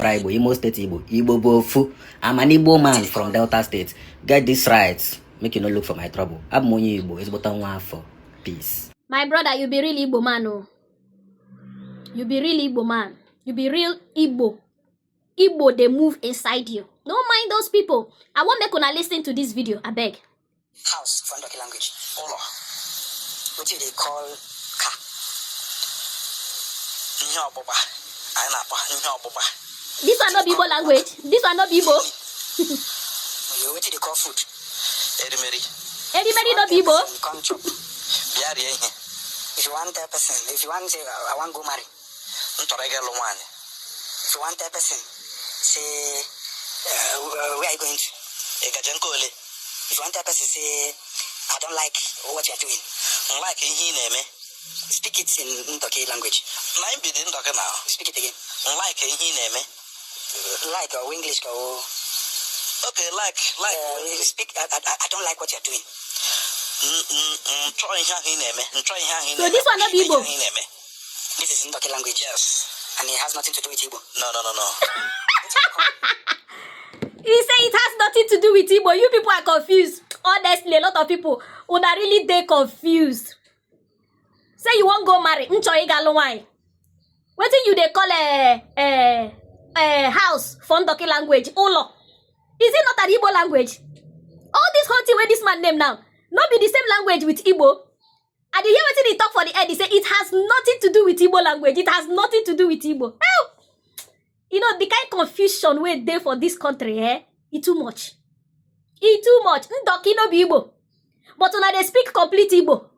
Anambra Igbo, Imo State Igbo, Igbo Bofu. I'm an Igbo man from Delta State. Get this right. Make you no look for my trouble. I'm Monyi Igbo. It's button 1 for peace. My brother, you be real Igbo man, oh. You be real Igbo man. You be real Igbo. Igbo, they move inside you. Don't mind those people. I won't make una listen to this video, I beg. House, Fondoki language. Olo. What do they call car? This one not Igbo language. This one not Igbo. What do they call food? Edimeri. Edimeri not Igbo. If you want that person, if you want to say, I want to go marry. If you want that person, say, where are you going to? If you want that person, say, I don't like what you are doing. Speak it in Ndoki language. Speak it again. Like or English or... Okay, like. Speak, I don't like what you are doing. So this one not Igbo. This is Ndoki language, yes. And it has nothing to do with Igbo. No. He say it has nothing to do with Igbo. You people are confused. Honestly, a lot of people would are really they confused. Say you won't go marry. What do you they call a house from Ndoki language? Olo. Is it not an Igbo language? All this whole thing where this man name now. Not be the same language with Igbo. And you hear what they talk for the head, they say it has nothing to do with Igbo language. It has nothing to do with Igbo. Oh! You know, the kind of confusion we're there for this country, it's too much. It's too much. Ndoki no be Igbo. But when they speak complete Igbo,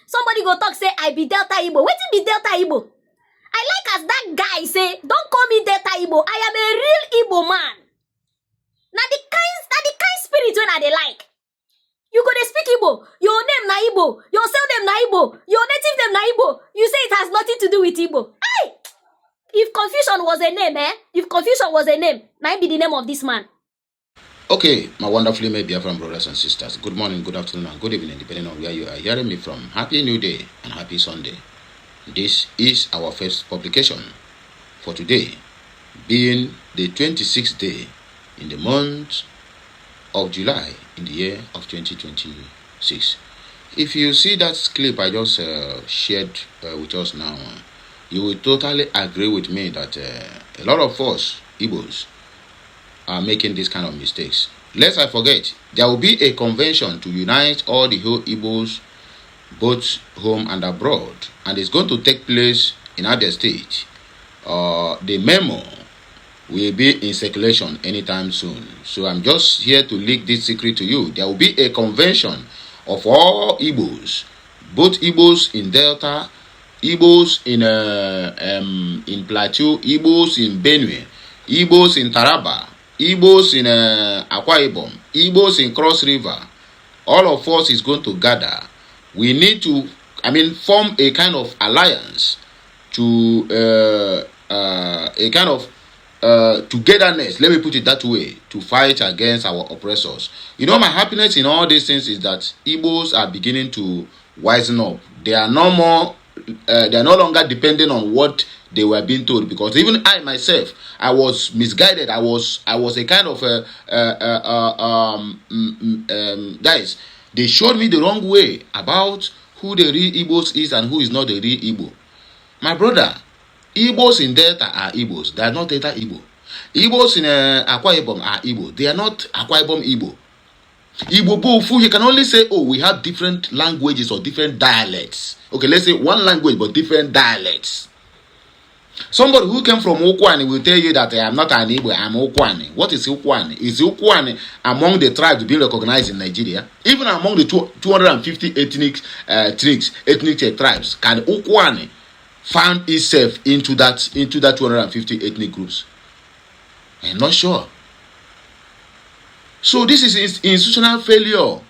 somebody go talk, say, I be Delta Igbo. What be Delta Igbo? I like as that guy say, don't call me Delta Igbo. I am a real Igbo man. Now the kind spirit when they like. You go to speak Igbo. Your name na Igbo. Your sell them na Igbo. Your native them na Igbo. You say it has nothing to do with Igbo. Hey! If confusion was a name, If confusion was a name, might be the name of this man. Okay, my wonderfully made Biafran brothers and sisters. Good morning, good afternoon, and good evening, depending on where you are hearing me from. Happy New Day and Happy Sunday. This is our first publication for today, being the 26th day in the month of July in the year of 2026. If you see that clip I just shared with us now, you will totally agree with me that a lot of us Igbos are making this kind of mistakes. Lest I forget, there will be a convention to unite all the whole Igbos, both home and abroad, and it's going to take place in other states. The memo will be in circulation anytime soon. So I'm just here to leak this secret to you. There will be a convention of all Igbos, both Igbos in Delta, Igbos in Plateau, Igbos in Benue, Igbos in Taraba, Igbos in Akwa Ibom, Igbos in Cross River. All of us is going to gather. We need to, form a kind of alliance to a kind of togetherness, let me put it that way, to fight against our oppressors. You know, my happiness in all these things is that Igbos are beginning to wisen up. They are no more, they are no longer depending on what they were being told, because even I myself, I was misguided. I was a kind of guys, they showed me the wrong way about who the real Igbos is and who is not the real Igbo. My brother, Igbos in Delta are Igbos. They are not Delta Igbo. Igbos in Akwa Ibom are Igbo. They are not Akwa Ibom Igbo. Igbo Bofu, you can only say, oh, we have different languages or different dialects. Okay, let's say one language but different dialects. Somebody who came from Okwani will tell you that I am not an Igbo, I am Okwani. What is Okwani? Is Okwani among the tribes being recognized in Nigeria? Even among the 250 ethnic tribes, can Okwani found itself into that 250 ethnic groups? I'm not sure. So this is institutional failure.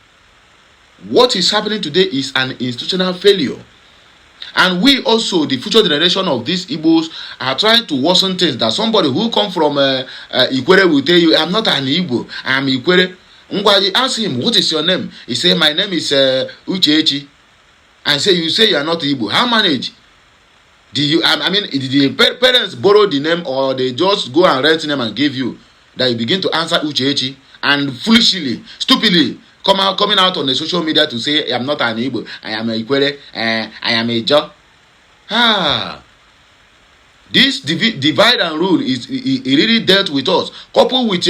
What is happening today is an institutional failure. And we also, the future generation of these Igbos, are trying to worsen things. That somebody who come from Ikwere will tell you, I'm not an Igbo, I'm Ikwere. You ask him, what is your name? He say, my name is Uchechi. And say, you say you are not Igbo. How manage? I mean, did the parents borrow the name, or they just go and rent name and give you, that you begin to answer Uchechi and foolishly, stupidly coming out on the social media to say, I am not an Igbo, I am a Ikwere, I am a Jo. This divide and rule is it really dealt with us, coupled with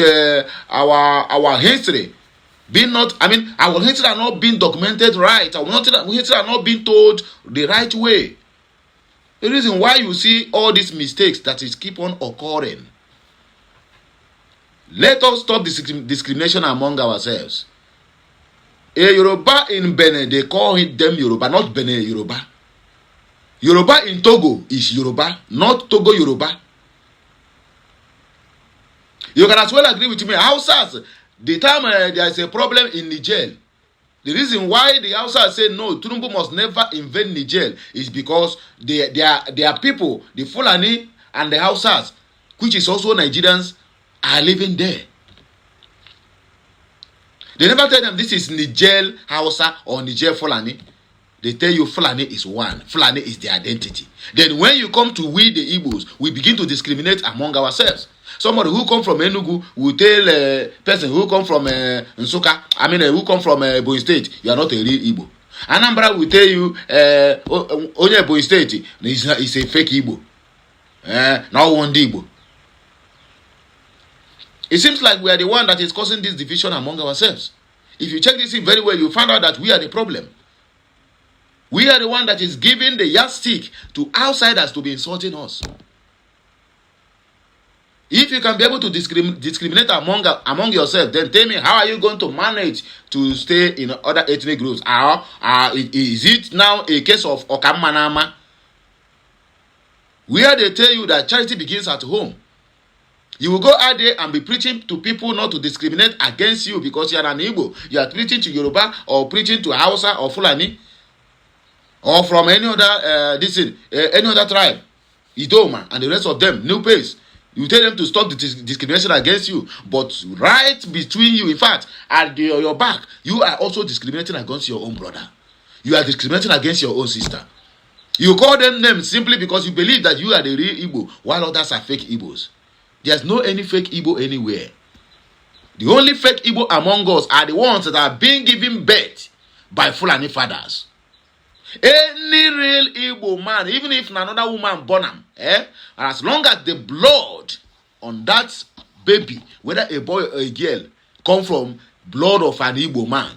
our history being not, I mean, our history are not being documented right, our history are not being told the right way. The reason why you see all these mistakes that is keep on occurring. Let us stop discrimination among ourselves. A Yoruba in Benin, they call them Yoruba, not Benin Yoruba. Yoruba in Togo is Yoruba, not Togo Yoruba. You can as well agree with me. Hausas, the time there is a problem in Niger, the reason why the Hausas say no, Tinubu must never invade Niger is because their people, the Fulani and the Hausas, which is also Nigerians, are living there. They never tell them this is Niger Hausa or Niger Fulani. They tell you Fulani is one. Fulani is the identity. Then when you come to we the Igbos, we begin to discriminate among ourselves. Somebody who come from Enugu will tell a person who come from Nsukka, who come from Ebonyi State, you are not a real Igbo. Anambra will tell you, onye Ebonyi State is a fake Igbo. Not one Igbo. It seems like we are the one that is causing this division among ourselves. If you check this in very well, you find out that we are the problem. We are the one that is giving the yardstick to outsiders to be insulting us. If you can be able to discriminate among yourself, then tell me, how are you going to manage to stay in other ethnic groups? Is it now a case of Okamanama? Where they tell you that charity begins at home. You will go out there and be preaching to people not to discriminate against you because you are an Igbo. You are preaching to Yoruba or preaching to Hausa or Fulani or from any other any other tribe, Idoma and the rest of them, New Pace. You tell them to stop the discrimination against you, but right between you, in fact, at your back, you are also discriminating against your own brother. You are discriminating against your own sister. You call them names simply because you believe that you are the real Igbo, while others are fake Igbos. There's no any fake Igbo anywhere. The only fake Igbo among us are the ones that are being given birth by Fulani fathers. Any real Igbo man, even if another woman born him, as long as the blood on that baby, whether a boy or a girl, come from blood of an Igbo man,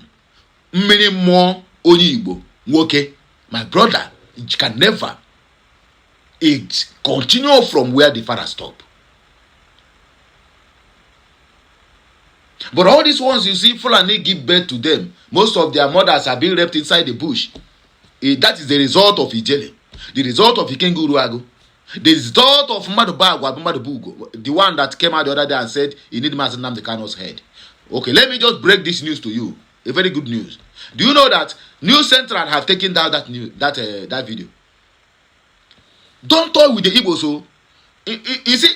many more only Igbo, okay, my brother, it can never continue from where the father stopped. But all these ones you see, Fulani give birth to them. Most of their mothers are being raped inside the bush. That is the result of Ijele. The result of Ikenguruago. The result of Madubugo, the one that came out the other day and said he need Mazen Nnamdi Kanu's head. Okay, let me just break this news to you. A very good news. Do you know that News Central have taken down that video? Don't talk with the Igbos. So you see,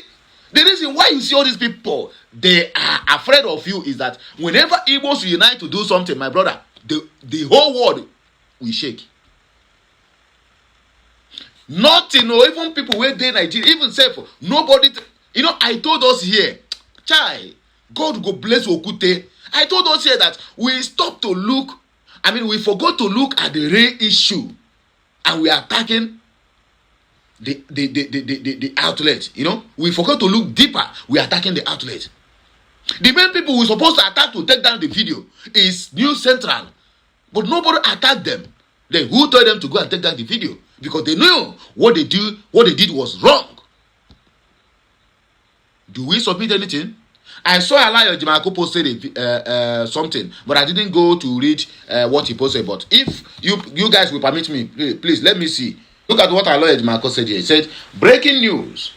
the reason why you see all these people, they are afraid of you, is that whenever Igbos unite to do something, my brother, the whole world will shake. Nothing, or even people where they Nigeria, even say for nobody. I told us here, Chai, God go bless Okute. I told us here that we stop to look. We forgot to look at the real issue, and we are attacking the outlet. We forgot to look deeper. We are attacking the outlet. The main people we're supposed to attack to take down the video is News Central, but nobody attacked them. Then who told them to go and take down the video? Because they knew what they did was wrong. Do we submit anything? I saw Alayo Jimako posted something, but I didn't go to read what he posted. But if you guys will permit me, please let me see. Look at what Alayo Jimako said here. He said, breaking news.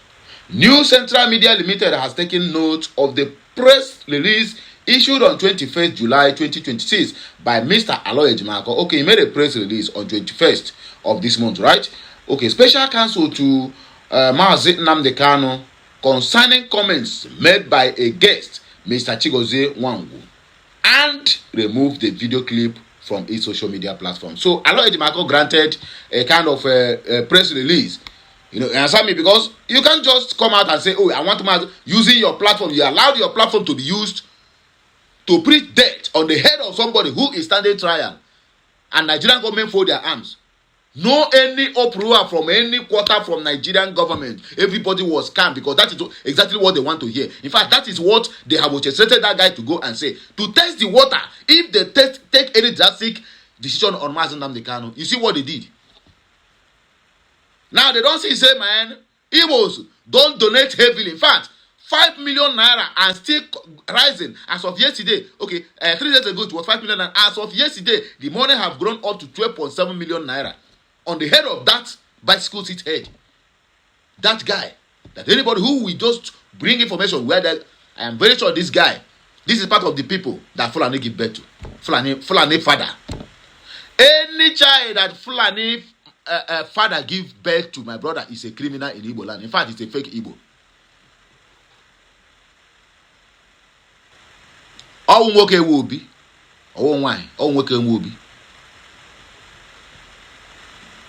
New Central Media Limited has taken note of the press release issued on 21st July 2026 by Mr. Aloy Ejimako. Okay, he made a press release on 21st of this month, right? Okay, special counsel to Mazen Nnamdi Kanu concerning comments made by a guest, Mr. Chigozie Nwangu, and removed the video clip from its social media platform. So Aloy Ejimako granted a kind of a press release You understand me? Because you can't just come out and say, oh, I want to using your platform. You allowed your platform to be used to preach death on the head of somebody who is standing trial, and Nigerian government fold their arms. No any uproar from any quarter from Nigerian government. Everybody was calm because that is exactly what they want to hear. In fact, that is what they have orchestrated that guy to go and say. To test the water, if they take any drastic decision on Mazi Nnamdi Kanu, you see what they did. Now they don't say, man, Igbos don't donate heavily. In fact, 5 million naira and still rising as of yesterday. Okay, 3 days ago it was 5 million naira. As of yesterday, the money have grown up to 12.7 million naira on the head of that bicycle seat head. That guy, that anybody who will just bring information where that, I am very sure this guy, this is part of the people that Fulani give birth to. Fulani father. Any child that Fulani father give birth to, my brother, is a criminal in Igbo land. In fact, it's a fake Igbo. All nwoke will be, all wine, all nwoke will be.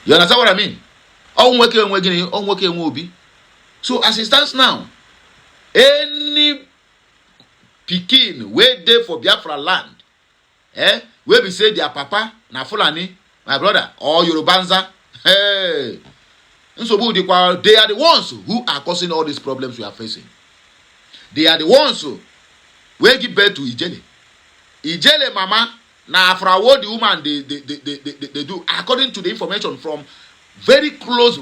You understand what I mean? All nwoke will be. So as it stands now, any pikin wey dey for Biafra land, wey be say their papa na Fulani, my brother, or Yorubanza, hey, they are the ones who are causing all these problems we are facing. They are the ones who wey give birth to Ijele. Ijele mama na after what the woman they do according to the information from very close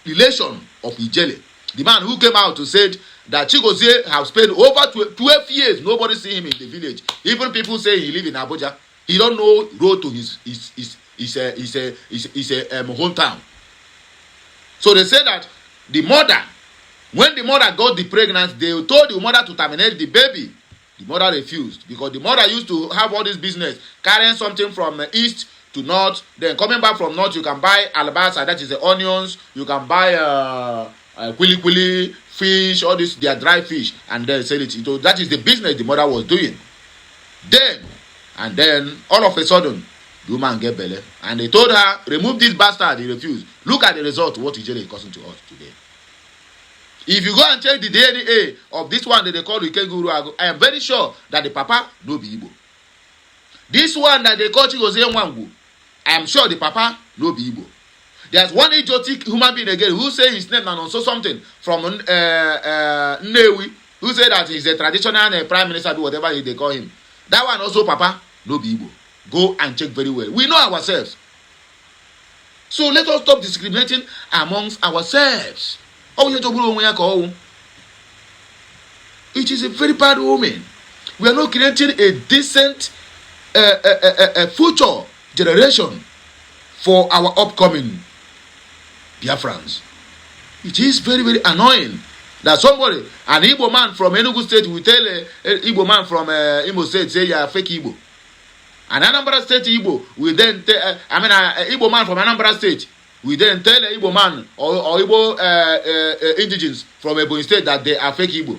relation of Ijele. The man who came out to say that Chigozie have spent over 12 years, nobody see him in the village. Even people say he live in Abuja. He don't know road to his hometown. So they say that the mother, when the mother got the pregnancy, they told the mother to terminate the baby. The mother refused because the mother used to have all this business, carrying something from east to north. Then coming back from north, you can buy alabasa, that is the onions. You can buy kwili fish, all this, their dry fish, and then sell it. So that is the business the mother was doing. Then all of a sudden, the woman get belly, and they told her, remove this bastard. He refused. Look at the result. What Ijele is causing to us today. If you go and check the DNA of this one that they call Ikeguru, I am very sure that the papa no be Igbo. This one that they call Chigozie Nwangu, I am sure the papa no be Igbo. There's one idiotic human being again who say his name and also something from Nnewi, who say that he's a traditional prime minister, whatever they call him. That one also papa no be Igbo. Go and check very well. We know ourselves. So let us stop discriminating amongst ourselves. It is a very bad woman. We are not creating a decent future generation for our upcoming Biafrans. It is very, very annoying that somebody, an Igbo man from Enugu State, will tell an Igbo man from Imo State, say you are fake Igbo. An Anambra State Igbo will then tell, an Igbo man from Anambra State, we then tell an Igbo man or Igbo indigenes from Ebonyi State that they are fake Igbo.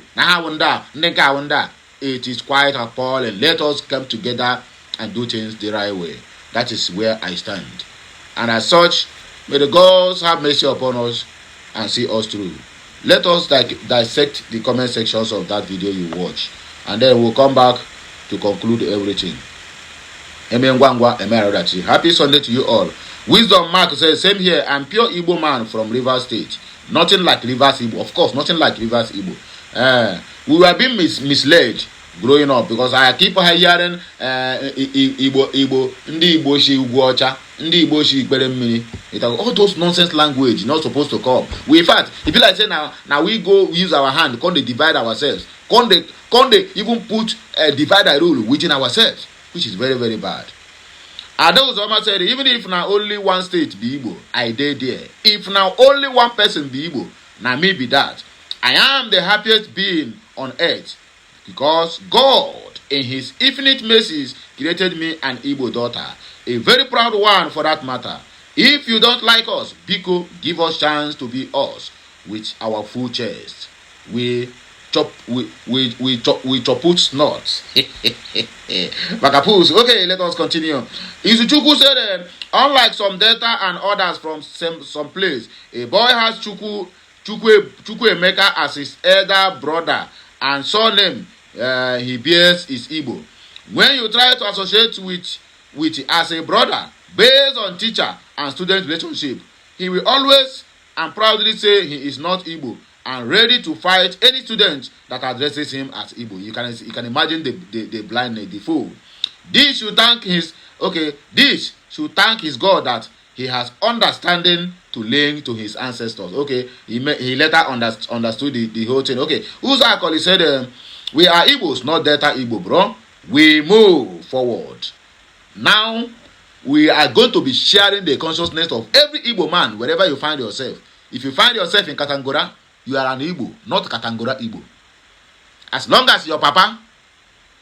It is quite appalling. Let us come together and do things the right way. That is where I stand. And as such, may the gods have mercy upon us and see us through. Let us dissect the comment sections of that video you watch, and then we'll come back to conclude everything. Happy Sunday to you all. Wisdom Mark says, same here, I'm pure Igbo man from Rivers State. Nothing like Rivers Igbo. Of course, nothing like Rivers Igbo. We were being misled growing up because I keep hearing Igbo, Ndi Igbo shi Ugwocha, Ndi Igbo shi Ikberemmiri. All those nonsense language not supposed to come. We, in fact, if you like say now we go use our hand, can't they divide ourselves? Can't they even put a divider rule within ourselves, which is very, very bad. Those almost said, even if now only one state be Igbo, I did there. If now only one person be Igbo, now me be that. I am the happiest being on earth because God, in His infinite mercies, created me an Igbo daughter, a very proud one for that matter. If you don't like us, Biko, give us chance to be us with our full chest. We chop nuts. Bakapus. Okay, let us continue. Izuchuku said, Unlike some Delta and others from some place, a boy has Chukwuemeka as his elder brother, and surname he bears is Igbo. When you try to associate with as a brother based on teacher and student relationship, he will always and proudly say he is not Igbo and ready to fight any student that addresses him as Igbo. You can imagine the blindness, the fool. This should thank his God that he has understanding to link to his ancestors. Okay, he later understood the whole thing. Okay, Uzakoli said, we are Igbos, not Delta Igbo, bro. We move forward. Now, we are going to be sharing the consciousness of every Igbo man wherever you find yourself. If you find yourself in Katangora, you are an Igbo, not Katangora Igbo. As long as your papa,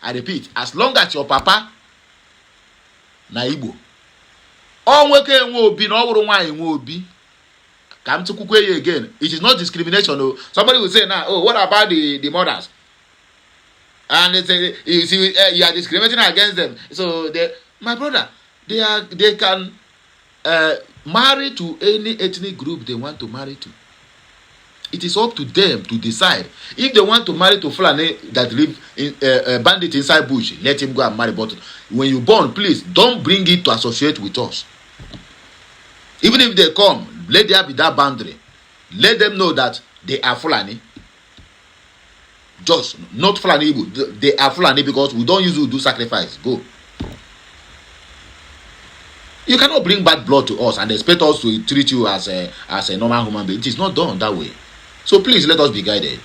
I repeat, as long as your papa na Igbo. Onweke enwe obi na ọwụrụ nwaanyị enwe obi. Ka m tukwukwe ya again. It is not discrimination. Oh. Somebody will say now, oh, what about the mothers? And they say, you are discriminating against them. So, my brother, they can marry to any ethnic group they want to marry to. It is up to them to decide. If they want to marry to Fulani that live in bandit inside bush, let him go and marry. But when you born, please don't bring it to associate with us. Even if they come, let there be that boundary. Let them know that they are Fulani. Just not Fulani Igbo. They are Fulani because we don't usually do sacrifice. Go. You cannot bring bad blood to us and expect us to treat you as a normal human being. It is not done that way. So please let us be guided.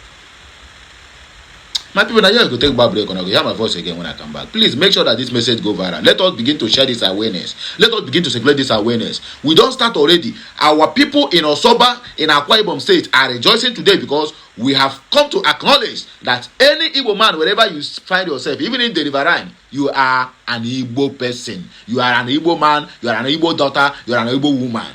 My people, now you go take back break and I go hear my voice again when I come back. Please make sure that this message go viral. Let us begin to share this awareness. Let us begin to circulate this awareness. We don't start already. Our people in Osoba, in Akwa Ibom State, are rejoicing today because we have come to acknowledge that any Igbo man, wherever you find yourself, even in the riverine, you are an Igbo person. You are an Igbo man. You are an Igbo daughter. You are an Igbo woman.